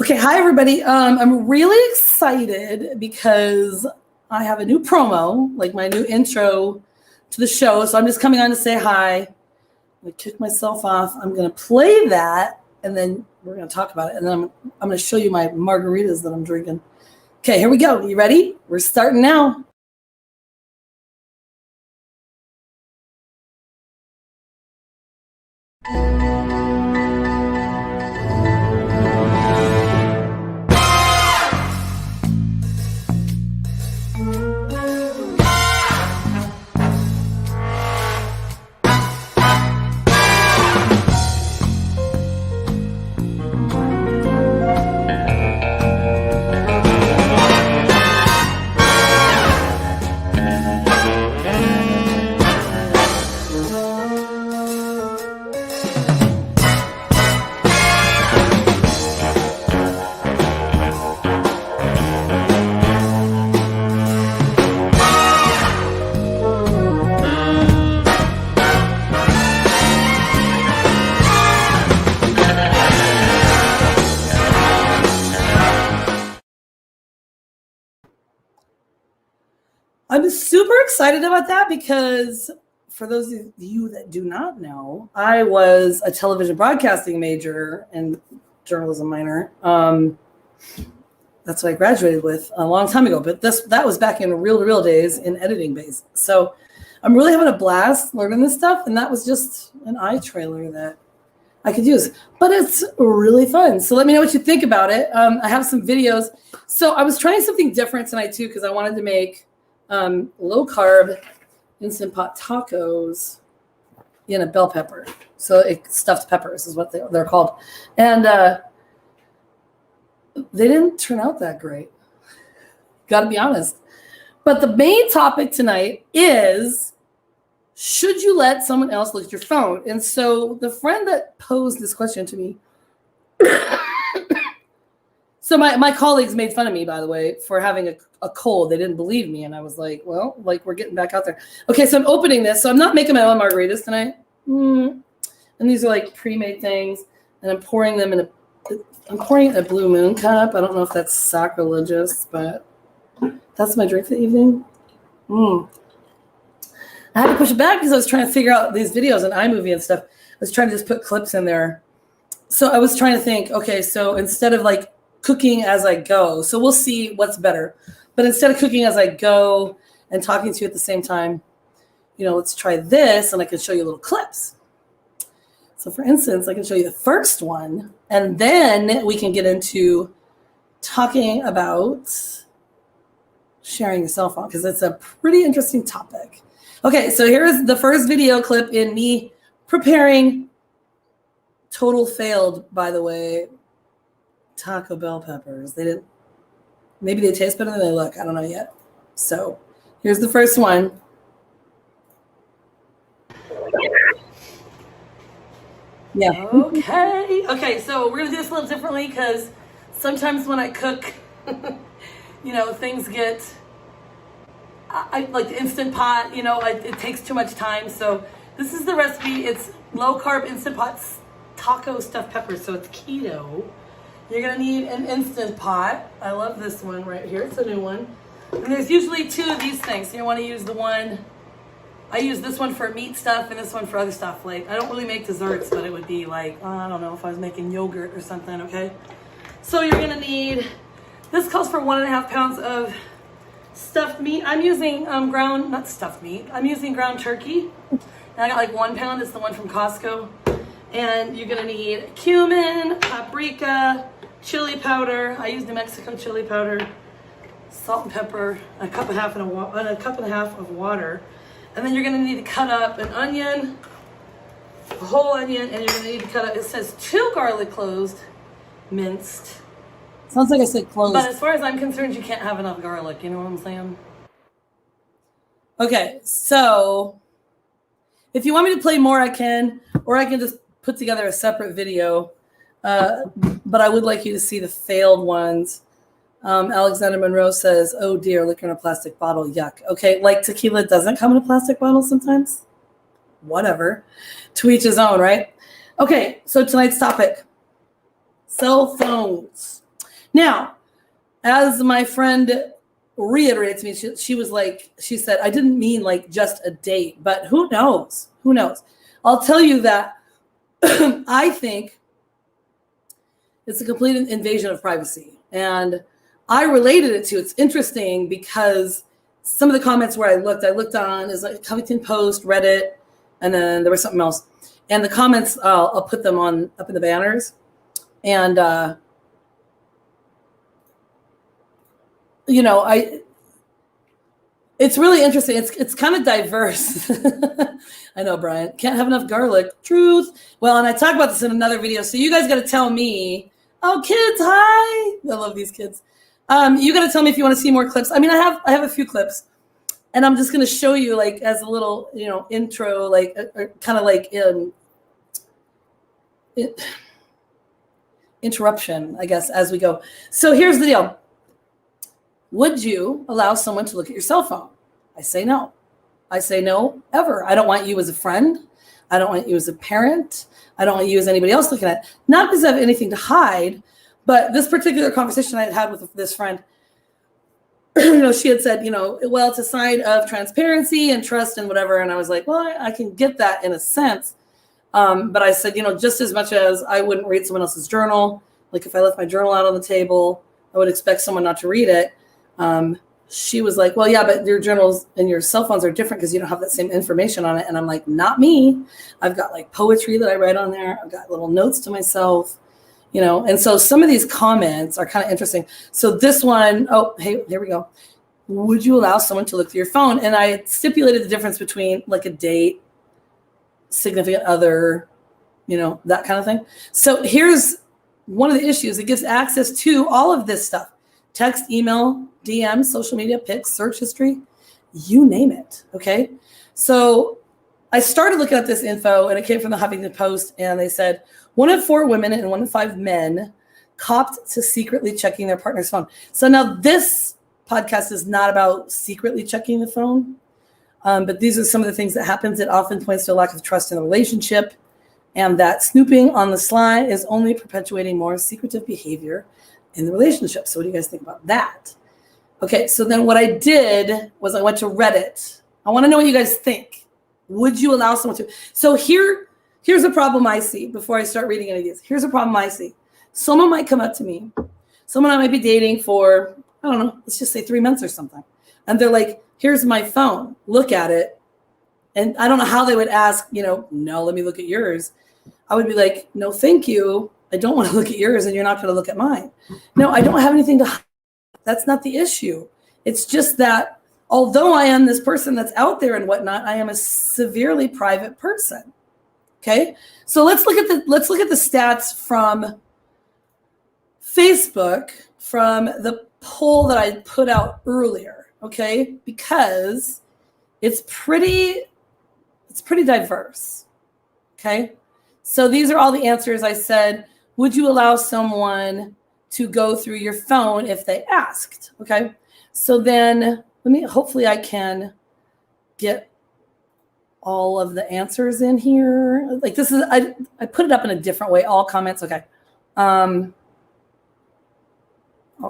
Okay, hi everybody. I'm really excited because I have a new promo, like my new intro to the show. So I'm just coming on to say hi. I'm gonna kick myself off. I'm gonna play that, and then we're gonna talk about it. And then I'm gonna show you my margaritas that I'm drinking. Okay, here we go. You ready? We're starting now. I'm super excited about that because for those of you that do not know, I was a television broadcasting major and journalism minor. That's what I graduated with a long time ago, but that was back in reel-to-reel days in editing base. So I'm really having a blast learning this stuff, and that was just an eye trailer that I could use, but it's really fun. So let me know what you think about it. I have some videos. So I was trying something different tonight too, because I wanted to make low carb Instant Pot tacos in a bell pepper. So stuffed peppers is what they're called. And they didn't turn out that great. Got to be honest. But the main topic tonight is, should you let someone else look at your phone? And so the friend that posed this question to me, so my colleagues made fun of me, by the way, for having a cold. They didn't believe me. And I was like, well, like we're getting back out there. Okay, so I'm opening this. So I'm not making my own margaritas tonight. And these are like pre-made things. And I'm pouring them in a Blue Moon cup. I don't know if that's sacrilegious, but that's my drink for the evening. I had to push it back because I was trying to figure out these videos on iMovie and stuff. I was trying to just put clips in there. So I was trying to think, okay, so instead of like cooking as I go, so we'll see what's better. But instead of cooking as I go and talking to you at the same time, let's try this, and I can show you little clips. So for instance, I can show you the first one, and then we can get into talking about sharing your cell phone, because it's a pretty interesting topic. Okay, so here's the first video clip in me preparing, total failed, by the way, Taco Bell peppers. Maybe they taste better than they look. I don't know yet. So here's the first one. Yeah. Okay, so we're gonna do this a little differently because sometimes when I cook, things get, I like the Instant Pot, it takes too much time. So this is the recipe. It's low carb Instant Pot taco stuffed peppers. So it's keto. You're gonna need an Instant Pot. I love this one right here. It's a new one. And there's usually two of these things. So you wanna use the one, I use this one for meat stuff and this one for other stuff. Like, I don't really make desserts, but it would be like, I don't know, if I was making yogurt or something, okay? So you're gonna need, this calls for 1.5 pounds of stuffed meat. I'm using not stuffed meat, I'm using ground turkey. And I got like 1 pound, it's the one from Costco. And you're gonna need cumin, paprika, chili powder. I use New Mexico chili powder, salt and pepper, a cup and a half of water. And then you're gonna need to cut up an onion, a whole onion, and you're gonna need to cut up, it says 2 garlic cloves, minced. Sounds like I said closed. But as far as I'm concerned, you can't have enough garlic, you know what I'm saying? Okay, so if you want me to play more, I can, or I can just put together a separate video. But I would like you to see the failed ones. Alexander Monroe says, oh dear, liquor in a plastic bottle, yuck. Okay, like tequila doesn't come in a plastic bottle sometimes? Whatever. To each his own, right? Okay, so tonight's topic, cell phones. Now, as my friend reiterated to me, she was like, she said, I didn't mean like just a date, but who knows? Who knows? I'll tell you that I think it's a complete invasion of privacy. And I related it to, it's interesting because some of the comments where I looked on is like Huffington Post, Reddit, and then there was something else. And the comments, I'll put them on up in the banners. And, it's really interesting. It's kind of diverse. I know, Brian. Can't have enough garlic. Truth. Well, and I talk about this in another video. So you guys got to tell me. Oh, kids, hi. I love these kids. You got to tell me if you want to see more clips. I mean, I have a few clips, and I'm just going to show you like as a little, intro, like kind of like interruption, I guess, as we go. So here's the deal. Would you allow someone to look at your cell phone? I say no. I say no, ever. I don't want you as a friend. I don't want you as a parent. I don't want you as anybody else looking at it. Not because I have anything to hide, but this particular conversation I had with this friend, she had said, well, it's a sign of transparency and trust and whatever. And I was like, well, I can get that in a sense. But I said, just as much as I wouldn't read someone else's journal, like if I left my journal out on the table, I would expect someone not to read it. She was like, well, yeah, but your journals and your cell phones are different because you don't have that same information on it. And I'm like, not me. I've got like poetry that I write on there. I've got little notes to myself, and so some of these comments are kind of interesting. So this one, oh, hey, here we go. Would you allow someone to look through your phone? And I stipulated the difference between like a date, significant other, that kind of thing. So here's one of the issues. It gives access to all of this stuff. Text, email, DM, social media, pics, search history, you name it, okay? So I started looking at this info, and it came from the Huffington Post, and they said 1 in 4 women and 1 in 5 men copped to secretly checking their partner's phone. So now this podcast is not about secretly checking the phone, but these are some of the things that happens. It often points to a lack of trust in the relationship, and that snooping on the sly is only perpetuating more secretive behavior in the relationship. So what do you guys think about that? Okay, so then what I did was I went to Reddit. I want to know what you guys think. Would you allow someone to? So here's a problem I see before I start reading any of these. Here's a problem I see. Someone might come up to me, someone I might be dating for, I don't know, let's just say 3 months or something. And they're like, here's my phone, look at it. And I don't know how they would ask, no, let me look at yours. I would be like, no, thank you. I don't want to look at yours and you're not going to look at mine. No, I don't have anything to hide. That's not the issue. It's just that although I am this person that's out there and whatnot, I am a severely private person. Okay. So let's look at the stats from Facebook from the poll that I put out earlier. Okay. Because it's pretty diverse. Okay. So these are all the answers. I said, would you allow someone to go through your phone if they asked? Okay. So then hopefully I can get all of the answers in here. Like this is, I put it up in a different way. All comments. Okay. All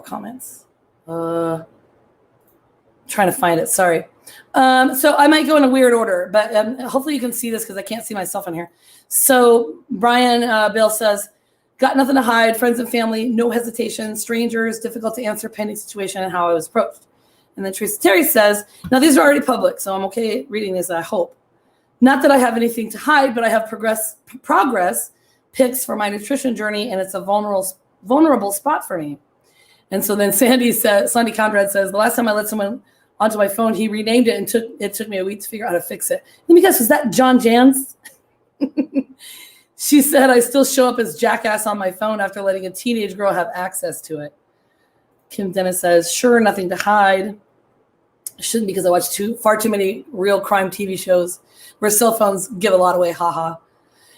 comments. Trying to find it. Sorry. So I might go in a weird order, but hopefully you can see this because I can't see myself in here. So Brian Bill says, got nothing to hide, friends and family, no hesitation, strangers, difficult to answer, pending situation, and how I was approached. And then Teresa Terry says, now these are already public, so I'm okay reading this, I hope. Not that I have anything to hide, but I have progress pics for my nutrition journey, and it's a vulnerable spot for me. And so then Sandy Conrad says, the last time I let someone onto my phone, he renamed it, and it took me a week to figure out how to fix it. Let me guess, was that John Jans? She said, I still show up as jackass on my phone after letting a teenage girl have access to it. Kim Dennis says, sure, nothing to hide. Shouldn't because I watch far too many real crime TV shows where cell phones give a lot away, haha.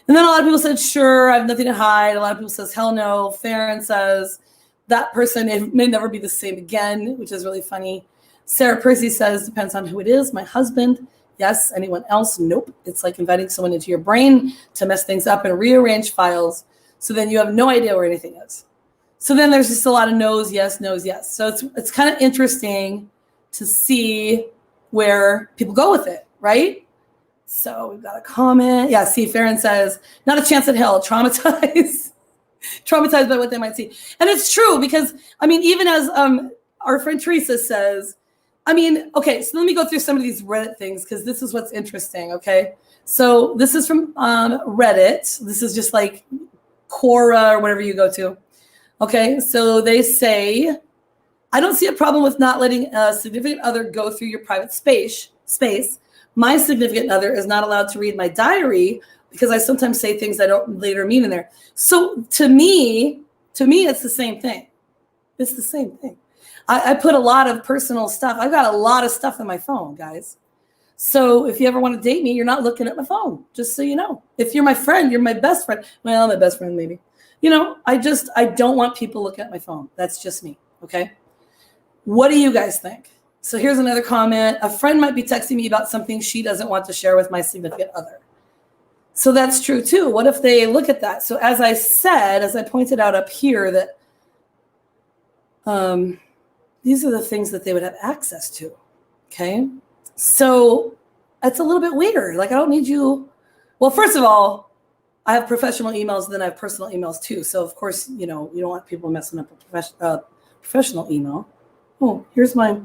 And then a lot of people said, sure, I have nothing to hide. A lot of people says, hell no. Farron says, that person may never be the same again, which is really funny. Sarah Percy says, depends on who it is. My husband. Yes. Anyone else? Nope. It's like inviting someone into your brain to mess things up and rearrange files. So then you have no idea where anything is. So then there's just a lot of no's, yes, no's, yes. So it's kind of interesting to see where people go with it, right? So we've got a comment. Yeah, see, Farron says, not a chance in hell, traumatized. Traumatized by what they might see. And it's true because, I mean, even as our friend Teresa says, I mean, okay, so let me go through some of these Reddit things because this is what's interesting, okay? So this is from Reddit. This is just like Quora or whatever you go to. Okay, so they say, I don't see a problem with not letting a significant other go through your private space. My significant other is not allowed to read my diary because I sometimes say things I don't later mean in there. So to me, it's the same thing. It's the same thing. I put a lot of personal stuff. I've got a lot of stuff in my phone, guys. So if you ever want to date me, you're not looking at my phone, just so you know. If you're my friend, you're my best friend. Well, my best friend, maybe. You know, I don't want people looking at my phone. That's just me, okay? What do you guys think? So here's another comment. A friend might be texting me about something she doesn't want to share with my significant other. So that's true too. What if they look at that? So as I said, as I pointed out up here, that these are the things that they would have access to, okay? So it's a little bit weird. Like, I don't need you. Well, first of all, I have professional emails, and then I have personal emails too. So of course, you know, you don't want people messing up a professional email. Oh, here's my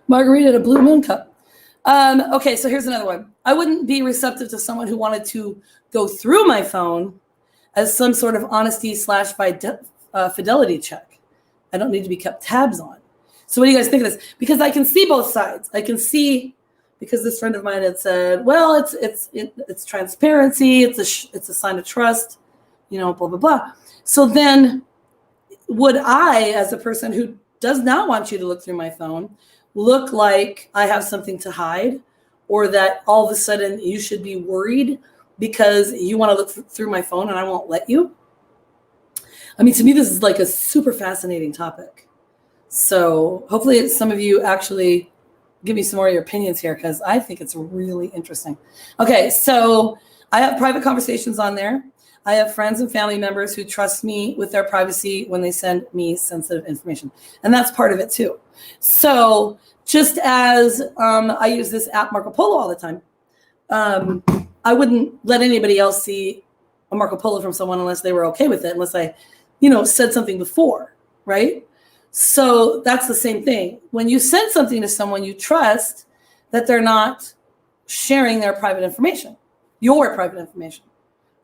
margarita in a blue moon cup. Okay, so here's another one. I wouldn't be receptive to someone who wanted to go through my phone as some sort of honesty / fidelity check. I don't need to be kept tabs on. So what do you guys think of this? Because I can see both sides. I can see, because this friend of mine had said, well, it's transparency. It's a sign of trust, you know, blah, blah, blah. So then would I, as a person who does not want you to look through my phone, look like I have something to hide, or that all of a sudden you should be worried because you want to look through my phone and I won't let you? I mean, to me, this is like a super fascinating topic. So hopefully some of you actually give me some more of your opinions here, because I think it's really interesting. Okay, so I have private conversations on there. I have friends and family members who trust me with their privacy when they send me sensitive information. And that's part of it too. So just as I use this app Marco Polo all the time, I wouldn't let anybody else see a Marco Polo from someone unless they were okay with it, unless I, you know, said something before, right? So that's the same thing. When you send something to someone, you trust that they're not sharing their private information, your private information,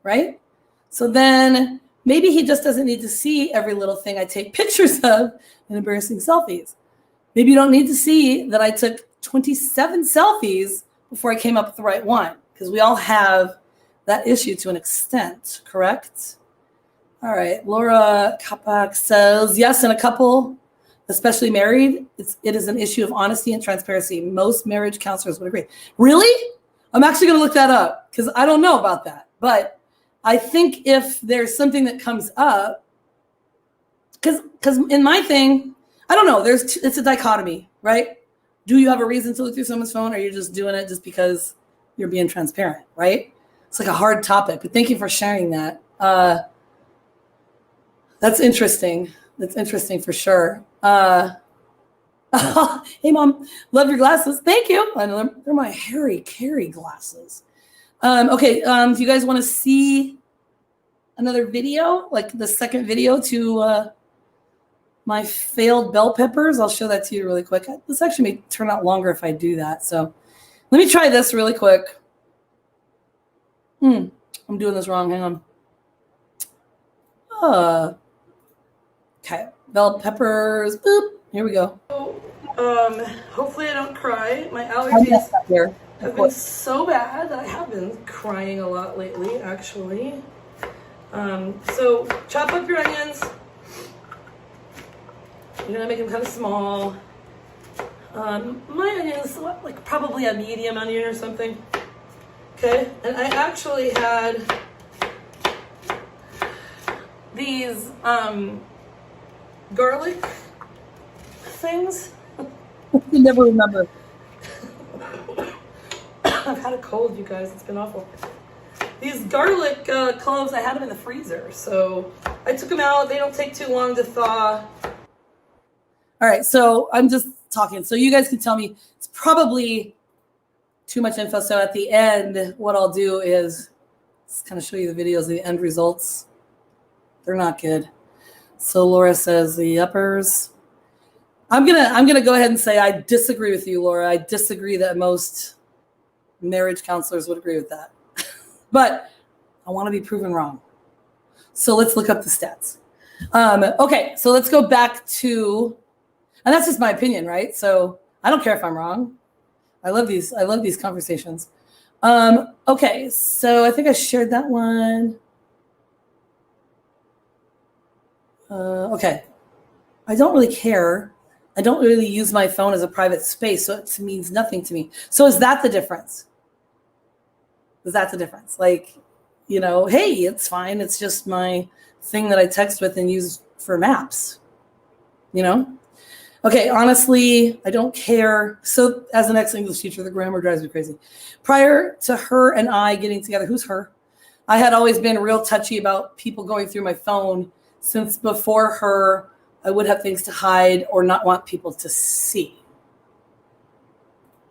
right? So then maybe he just doesn't need to see every little thing I take pictures of and embarrassing selfies. Maybe you don't need to see that I took 27 selfies before I came up with the right one, because we all have that issue to an extent, correct? All right, Laura Kapak says, yes, in a couple, especially married, it is an issue of honesty and transparency. Most marriage counselors would agree. Really? I'm actually going to look that up because I don't know about that. But I think if there's something that comes up, because in my thing, I don't know, it's a dichotomy, right? Do you have a reason to look through someone's phone, or are you just doing it just because you're being transparent, right? It's like a hard topic, but thank you for sharing that. That's interesting. That's interesting for sure. Hey, Mom, love your glasses. Thank you. I know they're my Harry Carey glasses. Okay, do you guys want to see another video, like the second video to my failed bell peppers? I'll show that to you really quick. This actually may turn out longer if I do that. So let me try this really quick. I'm doing this wrong. Hang on. Okay, bell peppers. Boop. Here we go. Hopefully I don't cry. My allergies have been so bad that I have been crying a lot lately, actually. So chop up your onions. You're gonna make them kind of small. My onions, like probably a medium onion or something. Okay, and I actually had these garlic things. You never remember. I've had a cold, you guys. It's been awful. These garlic cloves, I had them in the freezer, so I took them out. They don't take too long to thaw. All right, so I'm just talking. So you guys can tell me. It's probably too much info. So at the end, what I'll do is just kind of show you the videos of the end results. They're not good. So Laura says the uppers. I'm gonna go ahead and say I disagree with you, Laura. I disagree that most marriage counselors would agree with that. But I want to be proven wrong. So let's look up the stats. Okay, so let's go back to, and that's just my opinion, right? So I don't care if I'm wrong. I love these conversations. Okay, so I think I shared that one. Okay. I don't really care. I don't really use my phone as a private space, so it means nothing to me. So is that the difference? Is that the difference? Like, you know, hey, it's fine. It's just my thing that I text with and use for maps, you know? Okay, honestly, I don't care. So as an ex-English teacher, the grammar drives me crazy. Prior to her and I getting together, who's her? I had always been real touchy about people going through my phone. Since before her, I would have things to hide or not want people to see.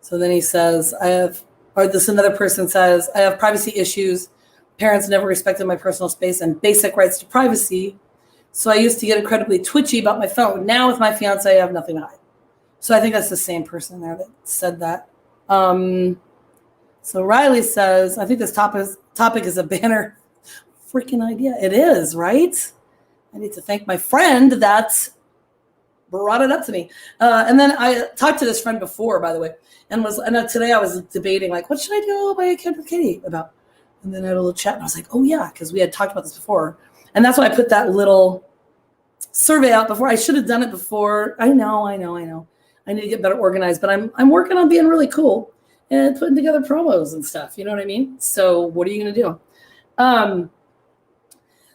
So then he says, another person says, I have privacy issues. Parents never respected my personal space and basic rights to privacy. So I used to get incredibly twitchy about my phone. Now with my fiance, I have nothing to hide. So I think that's the same person there that said that. So Riley says, I think this topic is a banner freaking idea. It is, right? I need to thank my friend that brought it up to me. And then I talked to this friend before, by the way, and today I was debating, like, what should I do by Kid with Katie about? And then I had a little chat, and I was like, oh, yeah, because we had talked about this before. And that's why I put that little survey out before. I should have done it before. I know. I need to get better organized, but I'm working on being really cool and putting together promos and stuff. You know what I mean? So what are you going to do?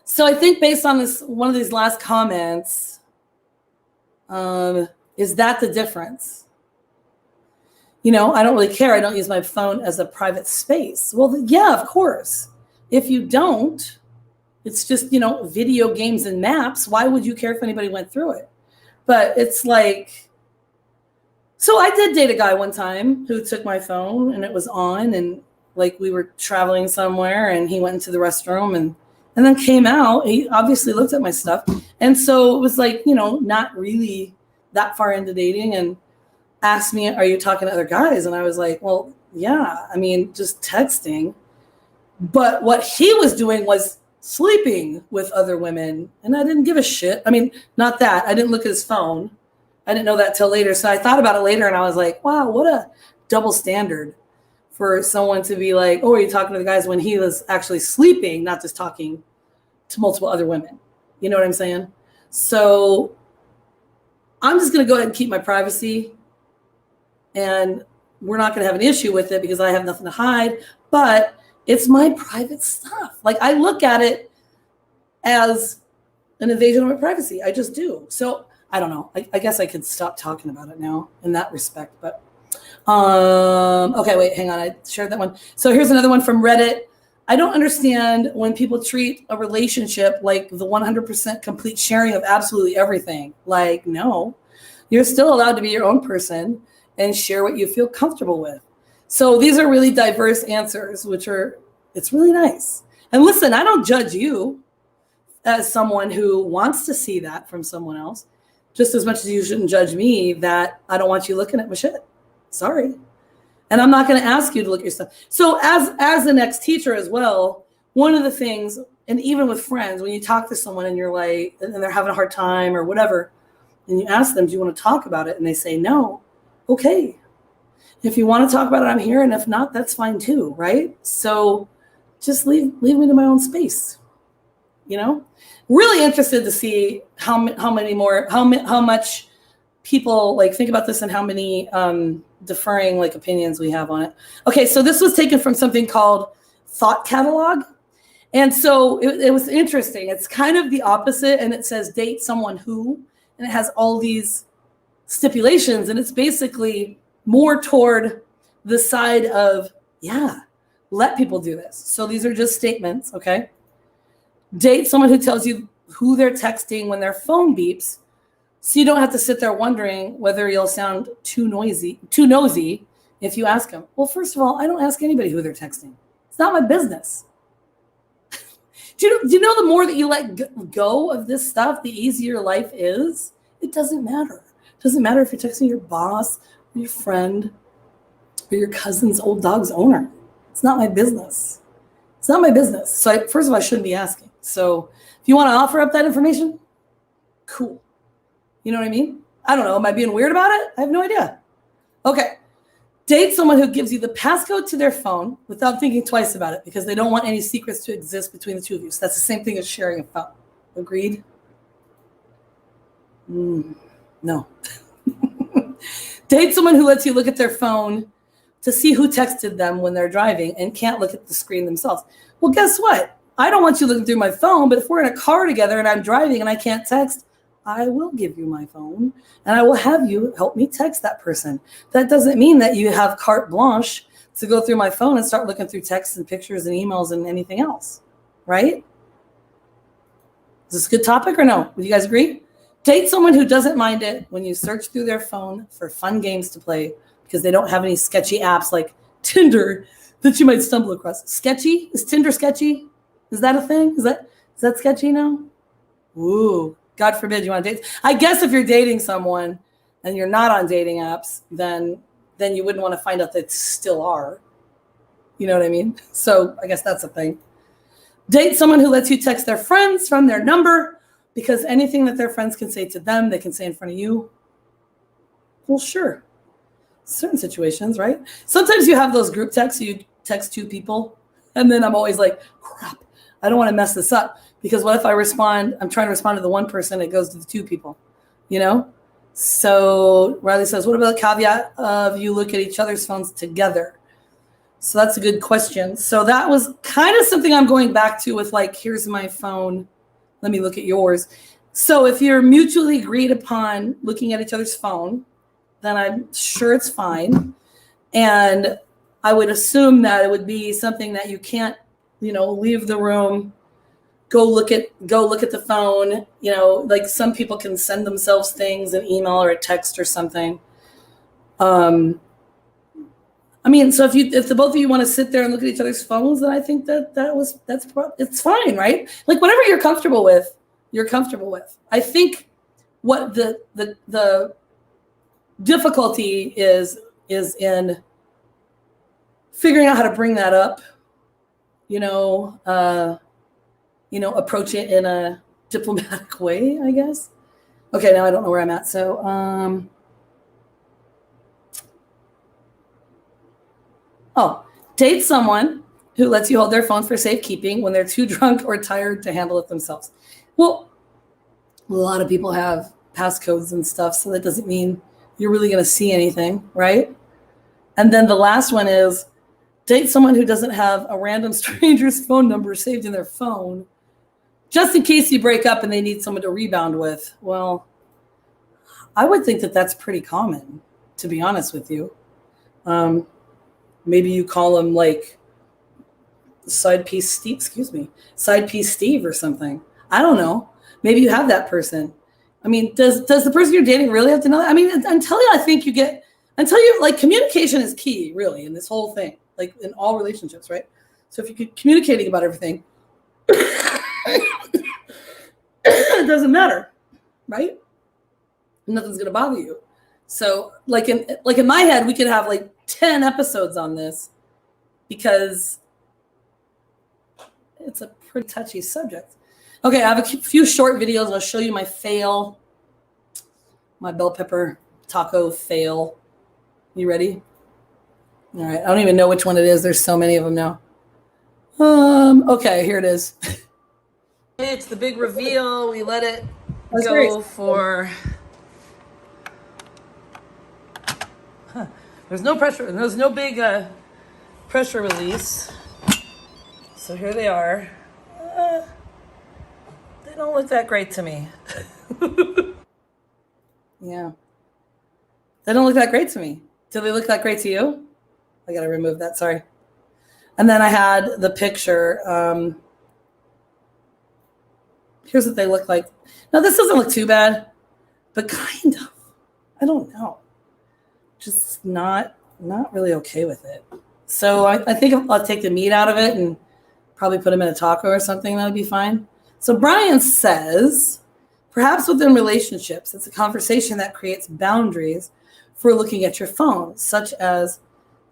So I think based on this, one of these last comments, is that the difference? You know, I don't really care. I don't use my phone as a private space. Well, yeah, of course. If you don't, it's just, you know, video games and maps. Why would you care if anybody went through it? But it's like, so I did date a guy one time who took my phone and it was on, and like we were traveling somewhere and he went into the restroom and then came out. He obviously looked at my stuff. And so it was like, you know, not really that far into dating, and asked me, are you talking to other guys? And I was like, well, yeah, I mean, just texting. But what he was doing was sleeping with other women, and I didn't give a shit. I mean, not that. I didn't look at his phone. I didn't know that till later. So I thought about it later, and I was like, wow, what a double standard for someone to be like, oh, are you talking to the guys, when he was actually sleeping, not just talking to multiple other women. You know what I'm saying? So I'm just going to go ahead and keep my privacy, and we're not going to have an issue with it because I have nothing to hide, but it's my private stuff. Like, I look at it as an invasion of my privacy. I just do. So I don't know. I guess I could stop talking about it now in that respect, but okay, wait, hang on. I shared that one. So here's another one from Reddit. I don't understand when people treat a relationship like the 100% complete sharing of absolutely everything. Like, no, you're still allowed to be your own person and share what you feel comfortable with. So these are really diverse answers, it's really nice. And listen, I don't judge you as someone who wants to see that from someone else, just as much as you shouldn't judge me that I don't want you looking at my shit. Sorry. And I'm not going to ask you to look at your stuff. So as an ex-teacher as well, one of the things, and even with friends, when you talk to someone and you're like, and they're having a hard time or whatever, and you ask them, do you want to talk about it? And they say no. Okay. If you want to talk about it, I'm here. And if not, that's fine too, right? So just leave me to my own space. You know, really interested to see how much people like think about this and how many differing like opinions we have on it. Okay, so this was taken from something called Thought Catalog. And so it was interesting. It's kind of the opposite, and it says date someone who, and it has all these stipulations, and it's basically more toward the side of, yeah, let people do this. So these are just statements, okay? Date someone who tells you who they're texting when their phone beeps, so you don't have to sit there wondering whether you'll sound too nosy if you ask them. Well, first of all, I don't ask anybody who they're texting. It's not my business. Do you know the more that you let go of this stuff, the easier life is? It doesn't matter. It doesn't matter if you're texting your boss or your friend or your cousin's old dog's owner. It's not my business. It's not my business. So first of all, I shouldn't be asking. So if you want to offer up that information, cool. You know what I mean? I don't know. Am I being weird about it? I have no idea. Okay. Date someone who gives you the passcode to their phone without thinking twice about it because they don't want any secrets to exist between the two of you. So that's the same thing as sharing a phone. Agreed? No. Date someone who lets you look at their phone to see who texted them when they're driving and can't look at the screen themselves. Well, guess what? I don't want you looking through my phone, but if we're in a car together and I'm driving and I can't text, I will give you my phone and I will have you help me text that person. That doesn't mean that you have carte blanche to go through my phone and start looking through texts and pictures and emails and anything else, right? Is this a good topic or no? Would you guys agree? Date someone who doesn't mind it when you search through their phone for fun games to play because they don't have any sketchy apps like Tinder that you might stumble across. Sketchy? Is Tinder sketchy? Is that a thing? Is that sketchy now? Ooh. God forbid you want to date. I guess if you're dating someone and you're not on dating apps, then you wouldn't want to find out that still are. You know what I mean? So I guess that's a thing. Date someone who lets you text their friends from their number because anything that their friends can say to them, they can say in front of you. Well, sure. Certain situations, right? Sometimes you have those group texts, you text two people, and then I'm always like, crap, I don't want to mess this up. Because what if I'm trying to respond to the one person, it goes to the two people, you know? So Riley says, what about the caveat of you look at each other's phones together? So that's a good question. So that was kind of something I'm going back to with like, here's my phone. Let me look at yours. So if you're mutually agreed upon looking at each other's phone, then I'm sure it's fine. And I would assume that it would be something that you can't, leave the room, go look at the phone, like some people can send themselves things, an email or a text or something. So if the both of you want to sit there and look at each other's phones, then I think it's fine, right? Like whatever you're comfortable with, you're comfortable with. I think what the difficulty is in figuring out how to bring that up, approach it in a diplomatic way, I guess. Okay, now I don't know where I'm at. So, date someone who lets you hold their phone for safekeeping when they're too drunk or tired to handle it themselves. Well, a lot of people have passcodes and stuff, so that doesn't mean you're really going to see anything, right? And then the last one is date someone who doesn't have a random stranger's phone number saved in their phone, just in case you break up and they need someone to rebound with. Well, I would think that that's pretty common, to be honest with you. Maybe you call them like side piece Steve or something. I don't know. Maybe you have that person. Does the person you're dating really have to know that? Until you communication is key, really, in this whole thing, like in all relationships, right? So if you're communicating about everything, it doesn't matter, right? Nothing's gonna bother you. So like in my head, we could have like 10 episodes on this because it's a pretty touchy subject. Okay, I have a few short videos. I'll show you my fail, my bell pepper taco fail. You ready? All right, I don't even know which one it is. There's so many of them now. Okay, here it is. It's the big reveal. We let it go for... There's no pressure. There's no big pressure release. So here they are. They don't look that great to me. Yeah. They don't look that great to me. Do they look that great to you? I got to remove that. Sorry. And then I had the picture. Here's what they look like. Now, this doesn't look too bad, but kind of. I don't know. Just not really okay with it. So I think I'll take the meat out of it and probably put them in a taco or something. That'd be fine. So Brian says, perhaps within relationships, it's a conversation that creates boundaries for looking at your phone, such as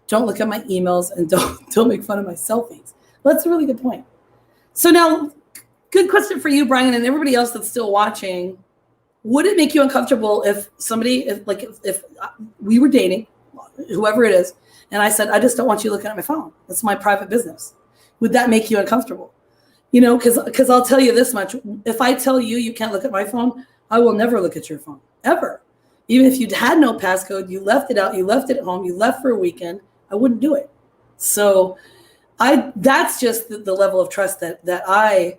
don't look at my emails and don't make fun of my selfies. Well, that's a really good point. So now, good question for you, Brian, and everybody else that's still watching. Would it make you uncomfortable if we were dating, whoever it is, and I said, I just don't want you looking at my phone. It's my private business. Would that make you uncomfortable? You know, because I'll tell you this much. If I tell you you can't look at my phone, I will never look at your phone, ever. Even if you had no passcode, you left it out, you left it at home, you left for a weekend, I wouldn't do it. So that's just the level of trust that I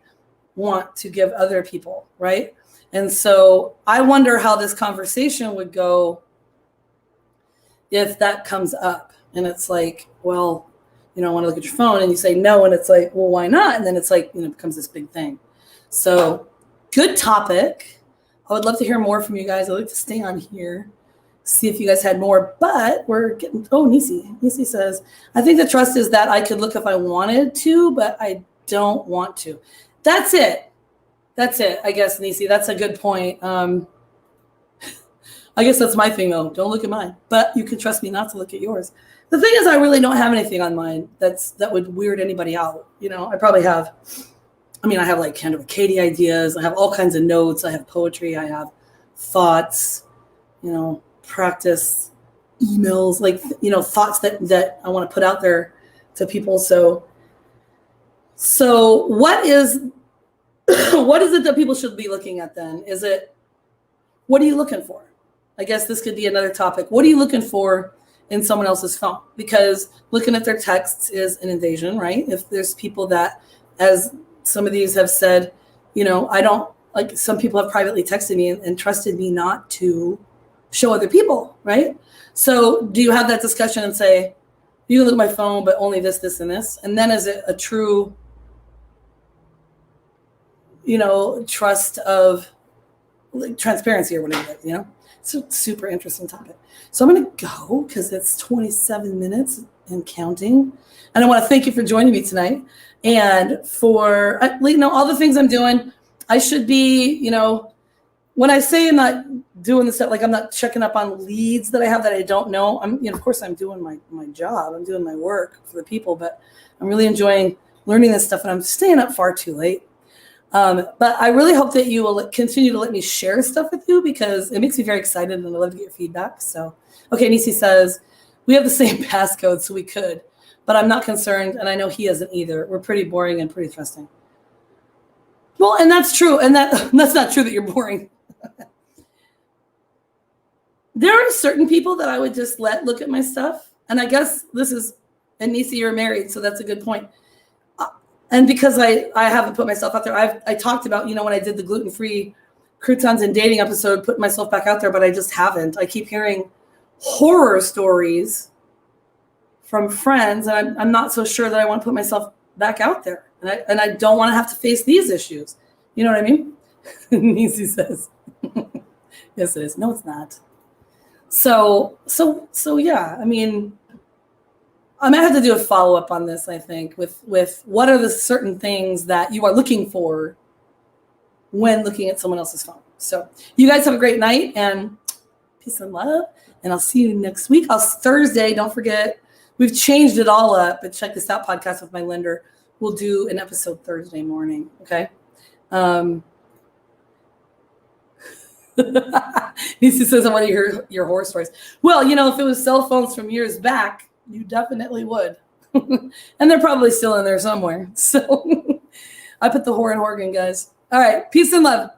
want to give other people, right? And so I wonder how this conversation would go if that comes up. And it's like, well, you know, I want to look at your phone, and you say no, and it's like, well, why not? And then it's like, you know, it becomes this big thing. So good topic. I would love to hear more from you guys. I'd like to stay on here, see if you guys had more, but we're getting, Nisi says, I think the trust is that I could look if I wanted to, but I don't want to. That's it. I guess, Nisi, that's a good point. I guess that's my thing, though. Don't look at mine, but you can trust me not to look at yours. The thing is, I really don't have anything on mine that would weird anybody out. You know, I probably have, I have like kind of Katie ideas. I have all kinds of notes. I have poetry. I have thoughts, you know, practice emails, like, you know, thoughts that I want to put out there to people. So what is it that people should be looking at then? What are you looking for? I guess this could be another topic. What are you looking for in someone else's phone? Because looking at their texts is an invasion, right? If there's people that, as some of these have said, you know, I don't, like, some people have privately texted me and trusted me not to show other people, right? So do you have that discussion and say, you can look at my phone, but only this, this, and this? And then is it a true, you know, trust of, like, transparency or whatever, you know? It's a super interesting topic. So I'm going to go because it's 27 minutes and counting. And I want to thank you for joining me tonight. And for, you know, all the things I'm doing, I should be, you know, when I say I'm not doing this stuff, like I'm not checking up on leads that I have that I don't know. You know, of course I'm doing my job. I'm doing my work for the people, but I'm really enjoying learning this stuff, and I'm staying up far too late. But I really hope that you will continue to let me share stuff with you, because it makes me very excited, and I love to get your feedback. So, okay, Nisi says, we have the same passcode, so we could, but I'm not concerned, and I know he isn't either. We're pretty boring and pretty trusting. Well, and that's true, and that's not true that you're boring. There are certain people that I would just let look at my stuff, and I guess this is, and Nisi, you're married, so that's a good point. And because I haven't put myself out there, I talked about, you know, when I did the gluten-free croutons and dating episode, putting myself back out there, but I just haven't. I keep hearing horror stories from friends, and I'm not so sure that I want to put myself back out there. And I don't want to have to face these issues. You know what I mean? Nisi says, yes, it is. No, it's not. So yeah, I mean, I might have to do a follow-up on this, I think, with what are the certain things that you are looking for when looking at someone else's phone. So you guys have a great night, and peace and love, and I'll see you next week. Thursday, don't forget, we've changed it all up, but check this out, Podcast with My Lender. We'll do an episode Thursday morning, okay? Nisi says, I want to hear your horror stories. Well, you know, if it was cell phones from years back, you definitely would. And they're probably still in there somewhere. So I put the whore in Horgan, guys. All right. Peace and love.